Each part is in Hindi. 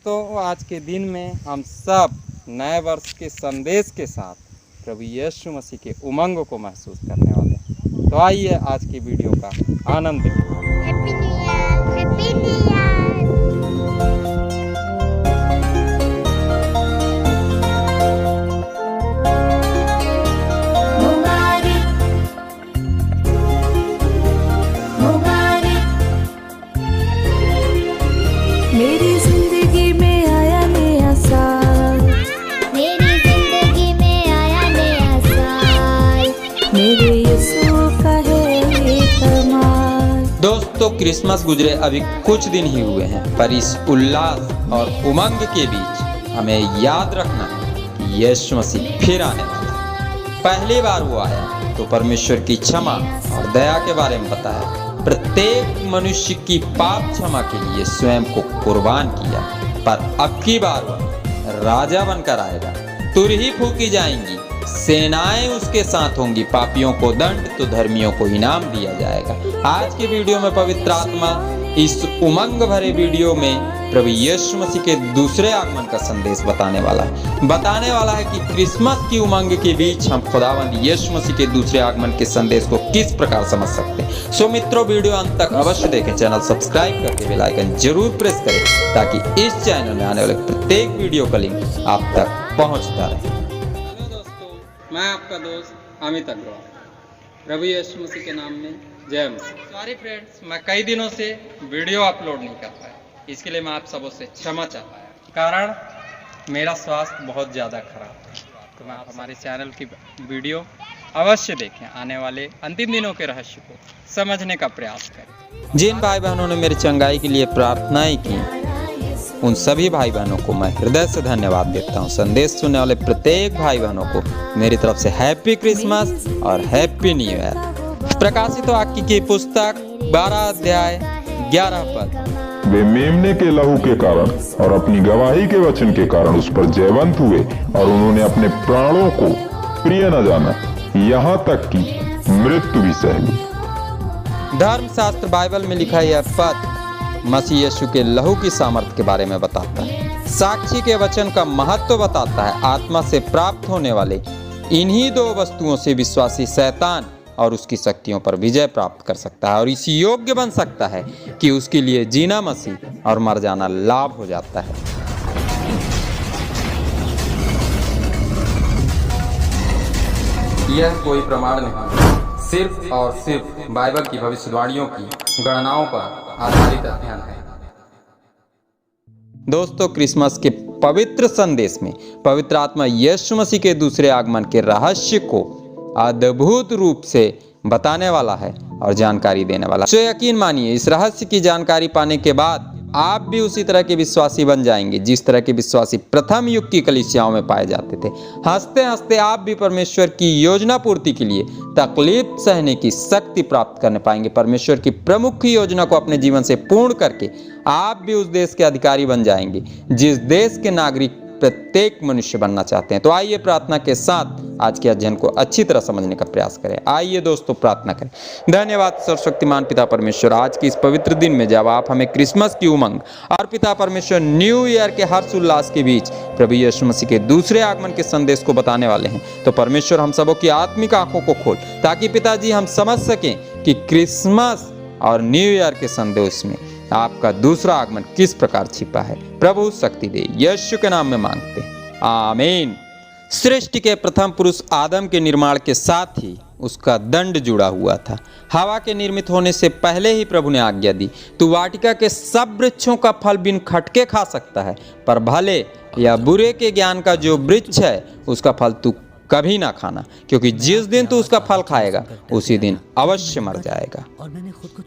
दोस्तों, आज के दिन में हम सब नए वर्ष के संदेश के साथ प्रभु यीशु मसीह के उमंग को महसूस करने वाले हैं। तो आइए आज की वीडियो का आनंद लें। Happy new year, happy new year. मेरी जिंदगी में आया नया साल, मेरी जिंदगी में आया नया साल, मेरे यीशु का है ये कमाल। दोस्तों, क्रिसमस गुजरे अभी कुछ दिन ही हुए हैं, पर इस उल्लास और उमंग के बीच हमें याद रखना है कि यीशु मसीह फिर आने वाला है। पहली बार वो आया तो परमेश्वर की क्षमा और दया के बारे में बताया। प्रत्येक मनुष्य की पाप क्षमा के लिए स्वयं को कुर्बान किया, पर अब की बार वह राजा बनकर आएगा। तुरही फूकी जाएंगी, सेनाएं उसके साथ होंगी। पापियों को दंड तो धर्मियों को इनाम दिया जाएगा। आज के वीडियो में पवित्र आत्मा इस उमंग भरे वीडियो में प्रभु यीशु मसीह के दूसरे आगमन का संदेश बताने वाला है कि क्रिसमस की उमंग के बीच हम खुदावंद यीशु मसीह के दूसरे आगमन के संदेश को किस प्रकार समझ सकते हैं। सो मित्रों, वीडियो अंत तक अवश्य देखें। चैनल सब्सक्राइब करके बेल आइकन जरूर प्रेस करें ताकि इस चैनल में आने वाले प्रत्येक वीडियो का लिंक आप तक पहुंचता रहे। हेलो दोस्तों, मैं आपका दोस्त अमित अग्रवाल। प्रभु यीशु मसीह के नाम में जय मसीह। सॉरी फ्रेंड्स, मैं कई दिनों से वीडियो अपलोड नहीं कर पाया, इसके लिए मैं आप सबों से क्षमा चाहता हूँ। कारण मेरा स्वास्थ्य बहुत ज़्यादा खराब है। तो मैं आप हमारे चैनल की वीडियो अवश्य देखें, आने वाले अंतिम दिनों के रहस्य को समझने का प्रयास करें। जिन भाई बहनों ने मेरी चंगाई के लिए प्रार्थनाएं की, उन सभी भाई बहनों को मैं हृदय से धन्यवाद देता हूँ। संदेश सुनने वाले प्रत्येक भाई बहनों को मेरी तरफ से हैप्पी क्रिसमस और हैप्पी न्यू ईयर। प्रकाशित वाक्य की पुस्तक 12 अध्याय 11 पद। वे मेमने के लहू के कारण और अपनी गवाही के वचन के कारण उस पर जयवंत हुए और उन्होंने अपने प्राणों को प्रिय न जाना, यहाँ तक कि मृत्यु भी सह ली। धर्मशास्त्र बाइबल में लिखा यह पद मसीह यीशु के लहू की सामर्थ्य के बारे में बताता है। साक्षी के वचन का महत्व बताता है। आत्मा से प्राप्त होने वाले इन्हीं दो वस्तुओं से विश्वासी शैतान और उसकी शक्तियों पर विजय प्राप्त कर सकता है और इस योग्य बन सकता है कि उसके लिए जीना मसीह और मर जाना लाभ हो जाता है। यह कोई प्रमाण नहीं, सिर्फ और सिर्फ बाइबल की भविष्यवाणियों की गणनाओं पर आधारित अध्ययन है। दोस्तों, क्रिसमस के पवित्र संदेश में पवित्र आत्मा यीशु मसीह के दूसरे आगमन के रहस्य को अद्भुत रूप से बताने वाला है और जानकारी देने वाला है। तो यकीन मानिए, इस रहस्य की जानकारी पाने के बाद आप भी उसी तरह के विश्वासी बन जाएंगे जिस तरह के विश्वासी प्रथम युग की कलीसियाओं में पाए जाते थे। हंसते हंसते आप भी परमेश्वर की योजना पूर्ति के लिए तकलीफ सहने की शक्ति प्राप्त करने पाएंगे। परमेश्वर की प्रमुख योजना को अपने जीवन से पूर्ण करके आप भी उस देश के अधिकारी बन जाएंगे जिस देश के नागरिक प्रत्येक मनुष्य बनना चाहते हैं। तो आइए प्रार्थना के साथ आज के अध्ययन को अच्छी तरह समझने का प्रयास करें। आइए दोस्तों, प्रार्थना करें। धन्यवाद सर्वशक्तिमान पिता परमेश्वर, आज के इस पवित्र दिन में जब आप हमें क्रिसमस की उमंग और पिता परमेश्वर न्यू ईयर के हर्ष उल्लास के बीच प्रभु यीशु मसीह के दूसरे आगमन के संदेश को बताने वाले हैं, तो परमेश्वर हम सबों की आत्मिक आंखों को खोल ताकि पिताजी हम समझ सकें कि क्रिसमस और न्यू ईयर के संदेश में आपका दूसरा आगमन किस प्रकार छिपा है। प्रभु शक्ति दे, यीशु के नाम में मांगते हैं, आमीन। सृष्टि के प्रथम पुरुष आदम के निर्माण के साथ ही उसका दंड जुड़ा हुआ था। हवा के निर्मित होने से पहले ही प्रभु ने आज्ञा दी, तू वाटिका के सब वृक्षों का फल बिन खटके खा सकता है, पर भले या बुरे के ज्ञान का जो वृक्ष है उसका फल तू कभी ना खाना, क्योंकि जिस दिन तू उसका फल खाएगा उसी दिन अवश्य मर जाएगा।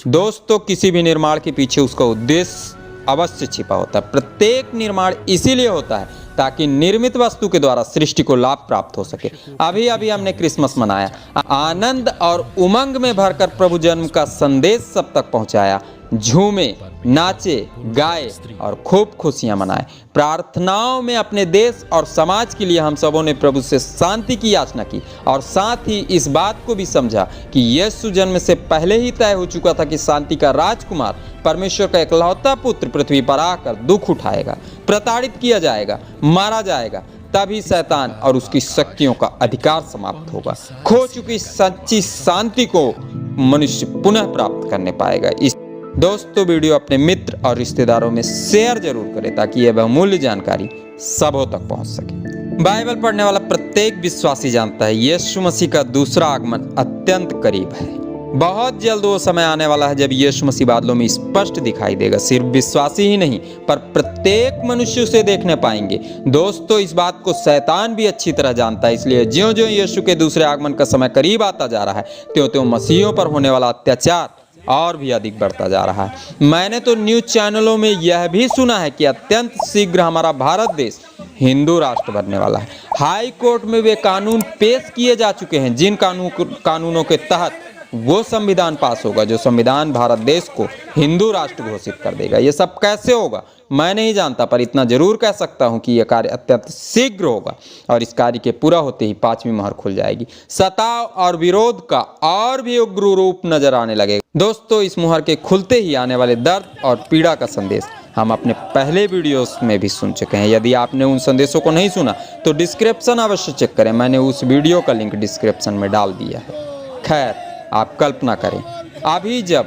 दोस्तों, किसी भी निर्माण के पीछे उसका उद्देश्य अवश्य छिपा होता है। प्रत्येक निर्माण इसीलिए होता है ताकि निर्मित वस्तु के द्वारा सृष्टि को लाभ प्राप्त हो सके। अभी अभी हमने क्रिसमस मनाया, आनंद और उमंग में भरकर प्रभु जन्म का संदेश सब तक पहुंचाया। झूमे, नाचे, गाए और खूब खुशियां मनाए। प्रार्थनाओं में अपने देश और समाज के लिए हम सबों ने प्रभु से शांति की याचना की और साथ ही इस बात को भी समझा कि यीशु जन्म से पहले ही तय हो चुका था कि शांति का राजकुमार परमेश्वर का इकलौता पुत्र पृथ्वी पर आकर दुख उठाएगा, प्रताड़ित किया जाएगा, मारा जाएगा, तभी शैतान और उसकी शक्तियों का अधिकार समाप्त होगा। खो चुकी सच्ची शांति को मनुष्य पुनः प्राप्त करने पाएगा। इस दोस्तों वीडियो अपने मित्र और रिश्तेदारों में शेयर जरूर करें ताकि यह बहुमूल्य जानकारी सबों तक पहुंच सके। बाइबल पढ़ने वाला प्रत्येक विश्वासी जानता है यीशु मसीह का दूसरा आगमन अत्यंत करीब है। बहुत जल्द वो समय आने वाला है जब यीशु मसीह बादलों में स्पष्ट दिखाई देगा। सिर्फ विश्वासी ही नहीं पर प्रत्येक मनुष्य उसे देखने पाएंगे। दोस्तों इस बात को शैतान भी अच्छी तरह जानता है, इसलिए ज्यों-ज्यों यीशु के दूसरे आगमन का समय करीब आता जा रहा है त्यों-त्यों मसीहियों पर होने वाला अत्याचार और भी अधिक बढ़ता जा रहा है। मैंने तो न्यूज चैनलों में यह भी सुना है कि अत्यंत शीघ्र हमारा भारत देश हिंदू राष्ट्र बनने वाला है। हाई कोर्ट में वे कानून पेश किए जा चुके हैं जिन कानूनों के तहत वो संविधान पास होगा जो संविधान भारत देश को हिंदू राष्ट्र घोषित कर देगा। ये सब कैसे होगा मैं नहीं जानता, पर इतना जरूर कह सकता हूं कि यह कार्य अत्यंत शीघ्र होगा और इस कार्य के पूरा होते ही 5वीं मोहर खुल जाएगी। सताव और विरोध का और भी उग्र रूप नजर आने लगेगा। दोस्तों इस मुहर के खुलते ही आने वाले दर्द और पीड़ा का संदेश हम अपने पहले वीडियोस में भी सुन चुके हैं। यदि आपने उन संदेशों को नहीं सुना तो डिस्क्रिप्शन अवश्य चेक करें, मैंने उस वीडियो का लिंक डिस्क्रिप्शन में डाल दिया है। खैर आप कल्पना करें अभी जब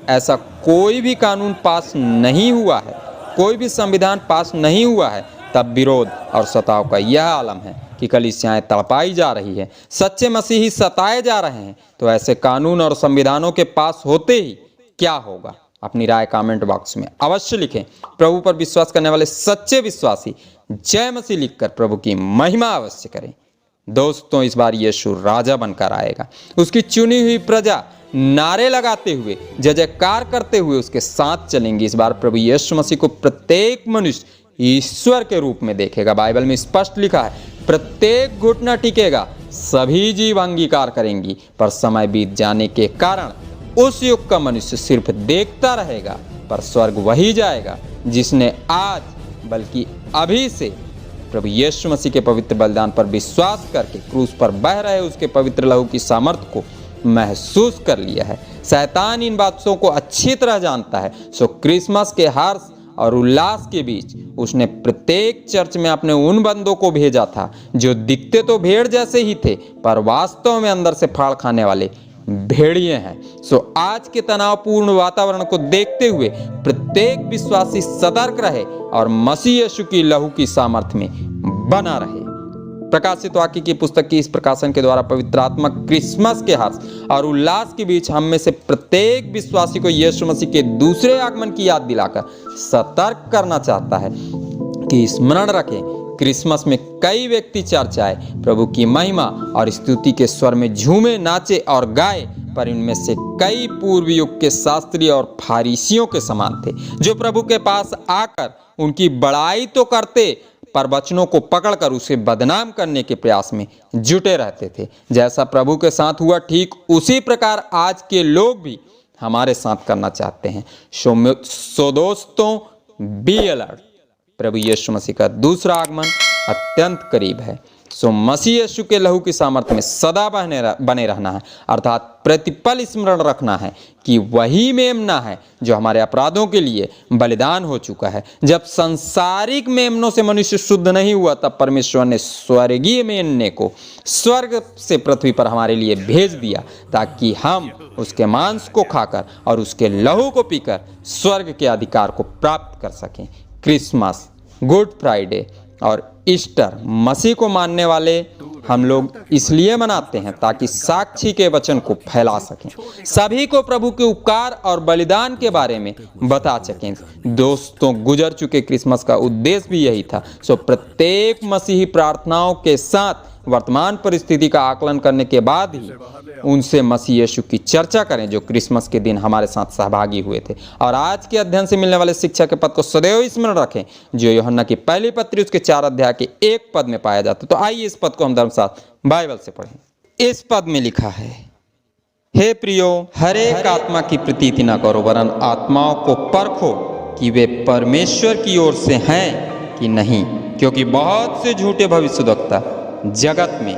ऐसा कोई भी कानून पास नहीं हुआ है, कोई भी संविधान पास नहीं हुआ है, तब विरोध और सताव का यह आलम है कि कलीसियाएं तड़पाई जा रही है, सच्चे मसीही सताए जा रहे हैं। तो ऐसे कानून और संविधानों के पास होते ही क्या होगा? अपनी राय कमेंट बॉक्स में अवश्य लिखें। प्रभु पर विश्वास करने वाले सच्चे विश्वासी जय मसीह लिखकर प्रभु की महिमा अवश्य करें। दोस्तों इस बार यीशु राजा बनकर आएगा। उसकी चुनी हुई प्रजा नारे लगाते हुए जय जयकार करते हुए उसके साथ चलेंगी। इस बार प्रभु यीशु मसीह को प्रत्येक मनुष्य ईश्वर के रूप में देखेगा। बाइबल में स्पष्ट लिखा है प्रत्येक घुटना टिकेगा, सभी जीव अंगीकार करेंगी। पर समय बीत जाने के कारण उस युग का मनुष्य सिर्फ देखता रहेगा, पर स्वर्ग वही जाएगा जिसने आज बल्कि अभी से प्रभु यीशु मसीह के पवित्र बलिदान पर विश्वास करके क्रूस पर बह रहे उसके पवित्र लहू की सामर्थ्य को महसूस कर लिया है। शैतान इन बातों को अच्छी तरह जानता है। सो क्रिसमस के हर्ष और उल्लास के बीच उसने प्रत्येक चर्च में अपने उन बंदों को भेजा था जो दिखते तो भेड़ जैसे ही थे पर वास्तव में अंदर से फाड़ खाने वाले भेड़िए हैं। सो आज के तनावपूर्ण वातावरण को देखते हुए प्रत्येक विश्वासी सतर्क रहे और मसीह यीशु की लहू की सामर्थ्य में बना रहे। प्रकाशित वाक्य की पुस्तक की इस प्रकाशन के द्वारा पवित्र आत्मा क्रिसमस के हर्ष और उल्लास के बीच हम में से प्रत्येक विश्वासी को यीशु मसीह के दूसरे आगमन की याद दिलाकर सतर्क करना चाहता है कि स्मरण रखें क्रिसमस में कई व्यक्ति चर्चाए प्रभु की महिमा और स्तुति के स्वर में झूमे, नाचे और गाए, पर इनमें से कई पूर्व युग के शास्त्री और फारिसियों के समान थे जो प्रभु के पास आकर उनकी बड़ाई तो करते पर वचनों को पकड़कर उसे बदनाम करने के प्रयास में जुटे रहते थे। जैसा प्रभु के साथ हुआ ठीक उसी प्रकार आज के लोग भी हमारे साथ करना चाहते हैं। सो दोस्तों बी अलर्ट, प्रभु यीशु मसीह का दूसरा आगमन अत्यंत करीब है। सो मसीह यीशु के लहू की सामर्थ्य में सदा बने रहना है, अर्थात प्रतिपल स्मरण रखना है कि वही मेमना है जो हमारे अपराधों के लिए बलिदान हो चुका है। जब सांसारिक मेमनों से मनुष्य शुद्ध नहीं हुआ तब परमेश्वर ने स्वर्गीय मेमने को स्वर्ग से पृथ्वी पर हमारे लिए भेज दिया ताकि हम उसके मांस को खाकर और उसके लहू को पीकर स्वर्ग के अधिकार को प्राप्त कर सकें। क्रिसमस, गुड फ्राइडे और ईस्टर मसीह को मानने वाले हम लोग इसलिए मनाते हैं ताकि साक्षी के वचन को फैला सकें, सभी को प्रभु के उपकार और बलिदान के बारे में बता सकें। दोस्तों गुजर चुके क्रिसमस का उद्देश्य भी यही था। सो प्रत्येक मसीही प्रार्थनाओं के साथ वर्तमान परिस्थिति का आकलन करने के बाद ही उनसे मसीह यीशु की चर्चा करें जो क्रिसमस के दिन हमारे साथ सहभागी हुए थे। और आज के अध्ययन से मिलने वाले शिक्षा के पद को सदैव स्मरण रखें जो यूहन्ना की पहली पत्री उसके 4 अध्याय के 1 पद में पाया जाता है। तो आइए इस पद को हम धर्मशास्त्र बाइबल से पढ़ें। इस पद में लिखा है, हे प्रियो, हर एक आत्मा की प्रतीति न करो, वरन आत्माओं को परखो कि वे परमेश्वर की ओर से हैं कि नहीं, क्योंकि बहुत से झूठे भविष्यद्वक्ता जगत में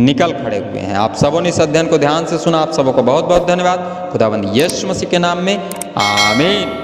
निकल खड़े हुए हैं। आप सबों ने इस अध्ययन को ध्यान से सुना। आप सबों को बहुत बहुत धन्यवाद। खुदावंद यीशु मसीह के नाम में आमीन।